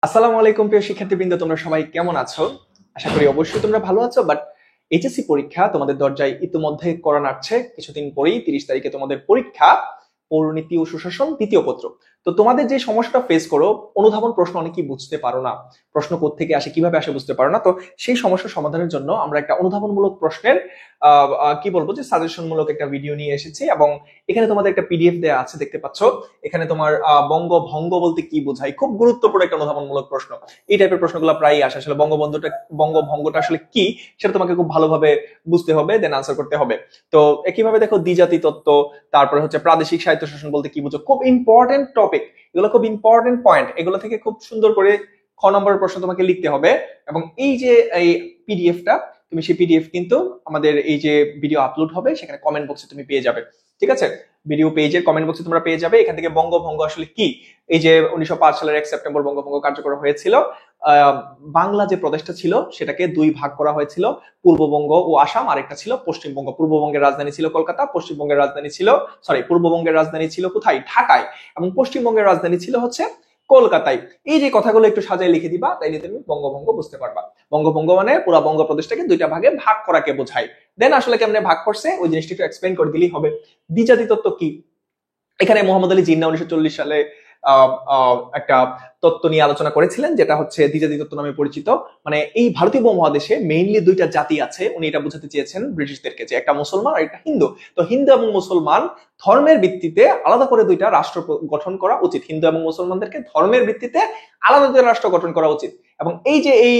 আসসালামু আলাইকুম প্রিয় শিক্ষার্থীবৃন্দ, তোমরা সবাই কেমন আছো? আশা করি অবশ্যই তোমরা ভালো আছো। বাট এইচএসসি পরীক্ষা তোমাদের দরজায় ইতিমধ্যে করা নাড়ছে। কিছুদিন পরেই 30 তারিখে তোমাদের পরীক্ষা, পৌরনীতি ও সুশাসন দ্বিতীয় পত্র। তো তোমাদের যে সমস্যাটা ফেস করো, অনুধাবন প্রশ্ন অনেকেই বুঝতে পারো না, প্রশ্ন কোত্থেকে আসে কিভাবে আসে বুঝতে পারো না। তো সেই সমস্যার সমাধানের জন্য আমরা একটা অনুধাবনমূলক প্রশ্নের কি বলবো যে সাজেশন মূলক একটা ভিডিও নিয়ে এসেছি, এবং এখানে তোমাদের একটা পিডিএফ দেওয়া আছে, দেখতে পাচ্ছ। এখানে তোমার বঙ্গভঙ্গ বলতে কি বোঝায়, খুব গুরুত্বপূর্ণ একটা অনুধাবনমূলক প্রশ্ন। এই টাইপের প্রশ্নগুলো প্রায়ই আসে। আসলে বঙ্গভঙ্গটা আসলে কি, সেটা তোমাকে খুব ভালোভাবে বুঝতে হবে, দেন আনসার করতে হবে। তো একইভাবে দেখো দ্বিজাতি তত্ত্ব, তারপরে হচ্ছে প্রাদেশিক স্বায়ত্তশাসন বলতে কি বুঝো, খুব ইম্পর্টেন্ট টপিক এগুলো, খুব ইম্পর্টেন্ট পয়েন্ট। এগুলো থেকে খুব সুন্দর করে খ নম্বরের প্রশ্ন তোমাকে লিখতে হবে। এবং এই যে এই পিডিএফটা, তুমি সেই পিডিএফ কিন্তু আমাদের এই যে ভিডিও আপলোড হবে সেখানে কমেন্ট বক্সে তুমি পেয়ে যাবে। ঠিক আছে, ভিডিও পেজের কমেন্ট বক্সে তোমরা পেয়ে যাবে। এখান থেকে বঙ্গভঙ্গ আসলে কি, এই যে 1905 সালের 1 সেপ্টেম্বর বঙ্গভঙ্গ কার্যকর হয়েছিল। বাংলা যে প্রদেশটা ছিল সেটাকে দুই ভাগ করা হয়েছিল, পূর্ববঙ্গ ও আসাম, আরেকটা ছিল পশ্চিমবঙ্গ। পূর্ববঙ্গের রাজধানী ছিল কলকাতা, পশ্চিমবঙ্গের রাজধানী ছিল, পূর্ববঙ্গের রাজধানী ছিল কোথায়, ঢাকায়, এবং পশ্চিমবঙ্গের রাজধানী ছিল হচ্ছে কলকাতায়। এই যে কথাগুলো একটু সাজায় লিখে দিবা, তাইলে তুমি বঙ্গভঙ্গ বুঝতে পারবা। বঙ্গভঙ্গ মানে পুরা বঙ্গপ্রদেশটাকে দুইটা ভাগে ভাগ করাকে বোঝায়। দেন আসলে কেমনে ভাগ করছে ওই জিনিসটা একটু এক্সপ্লেইন করে দিলেই হবে। দ্বিজাতি তত্ত্ব কি, এখানে মোহাম্মদ আলী জিন্নাহ 1940 সালে একটা তত্ত্ব নিয়ে আলোচনা করেছিলেন, যেটা হচ্ছে দ্বিজাতি তত্ত্ব নামে পরিচিত। মানে এই ভারতীয় উপমহাদেশে মেইনলি দুইটা জাতি আছে, উনি এটা বোঝাতে চেয়েছেন ব্রিটিশদেরকে, যে একটা মুসলমান আর একটা হিন্দু। তো হিন্দু এবং মুসলমান ধর্মের ভিত্তিতে আলাদা করে দুইটা রাষ্ট্র গঠন করা উচিত। হিন্দু এবং মুসলমানদেরকে ধর্মের ভিত্তিতে আলাদা দুইটা রাষ্ট্র গঠন করা উচিত। এবং এই যে এই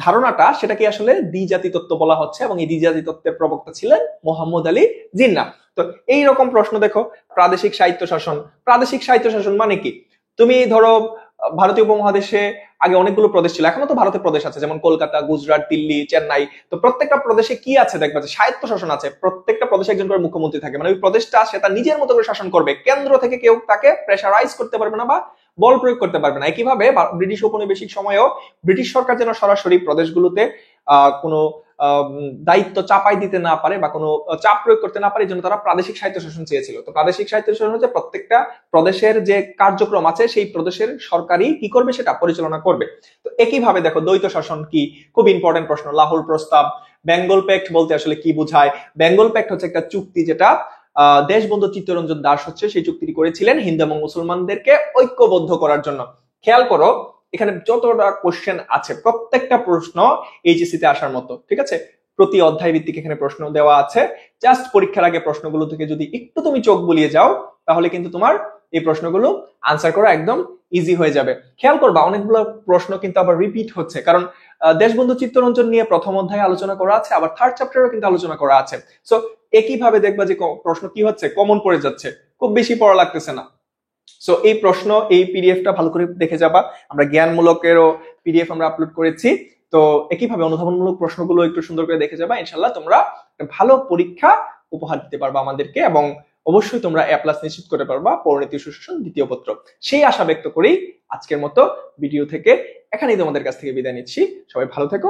ধারণাটা, সেটাকে আসলে দ্বিজাতি তত্ত্ব বলা হচ্ছে, এবং এই দ্বিজাতি তত্ত্বের প্রবক্তা ছিলেন মোহাম্মদ আলী জিন্নাহ। তো এইরকম প্রশ্ন দেখো, প্রাদেশিক স্বায়ত্তশাসন। প্রাদেশিক স্বায়ত্তশাসন মানে কি? তুমি ধরো ভারতীয় উপমহাদেশে আগে অনেকগুলো প্রদেশ ছিল, এখনো তো ভারতের প্রদেশ আছে, যেমন কলকাতা, গুজরাট, দিল্লি, চেন্নাই। তো প্রত্যেকটা প্রদেশে কি আছে দেখবা যে স্বায়ত্তশাসন আছে। প্রত্যেকটা প্রদেশে একজন করে মুখ্যমন্ত্রী থাকে, মানে ওই প্রদেশটা সে তার নিজের মতো করে শাসন করবে। কেন্দ্র থেকে কেউ তাকে প্রেসারাইজ করতে পারবে না বা বল প্রয়োগ করতে পারবে না। একইভাবে ব্রিটিশ ঔপনিবেশিক সময়েও ব্রিটিশ সরকার যেন সরাসরি প্রদেশগুলোতে কোনো দায়িত্ব চাপাই দিতে না পারে বা কোনো চাপ প্রয়োগ করতে না পারে, এই জন্য তারা প্রাদেশিক স্বায়ত্তশাসন চেয়েছিল। তো প্রাদেশিক স্বায়ত্তশাসন হচ্ছে প্রত্যেকটা প্রদেশের যে কার্যক্রম আছে সেই প্রদেশের সরকারই কি করবে, সেটা পরিচালনা করবে। তো একইভাবে দেখো দ্বৈত শাসন কি, খুব ইম্পর্টেন্ট প্রশ্ন। লাহোর প্রস্তাব, বেঙ্গল প্যাক্ট বলতে আসলে কি বোঝায়? বেঙ্গল প্যাক্ট হচ্ছে একটা চুক্তি, যেটা দেশবন্ধু চিত্তরঞ্জন দাস হচ্ছে সেই চুক্তিটি করেছিলেন হিন্দু এবং মুসলমানদেরকে ঐক্যবদ্ধ করার জন্য। খেয়াল করো এখানে যতটা কোশ্চেন আছে, প্রত্যেকটা প্রশ্ন এইচএসসি তে আসার মতো। ঠিক আছে, প্রতি অধ্যায় ভিত্তিক এখানে প্রশ্ন দেওয়া আছে। জাস্ট পরীক্ষার আগে প্রশ্নগুলো থেকে যদি একটু তুমি চোখ বুলিয়ে যাও, তাহলে কিন্তু তোমার এই প্রশ্নগুলো আনসার করা একদম ইজি হয়ে যাবে। খেয়াল করবা অনেকগুলো প্রশ্ন কিন্তু আবার রিপিট হচ্ছে, কারণ দেশবন্ধু চিত্তরঞ্জন নিয়ে প্রথম অধ্যায়ে আলোচনা করা আছে, আবার থার্ড চ্যাপ্টারেও কিন্তু আলোচনা করা আছে। সো একইভাবে দেখবা যে প্রশ্ন কি হচ্ছে, কমন পড়ে যাচ্ছে, খুব বেশি পড়া লাগতেছে না। সো এই প্রশ্ন, এই পিডিএফটা ভালো করে দেখে যাবা। আমরা জ্ঞানমূলকেরও পিডিএফ আমরা আপলোড করেছি। তো একইভাবে অনুধাবনমূলক প্রশ্নগুলো একটু সুন্দর করে দেখে যাবা, ইনশাল্লাহ তোমরা একটা ভালো পরীক্ষা উপহার দিতে পারবা আমাদেরকে, এবং অবশ্যই তোমরা এ প্লাস নিশ্চিত করতে পারবা পরিণতি সুশাসন দ্বিতীয় পত্র। সেই আশা ব্যক্ত করেই আজকের মতো ভিডিও থেকে এখানেই তোমাদের কাছ থেকে বিদায় নিচ্ছি। সবাই ভালো থেকো।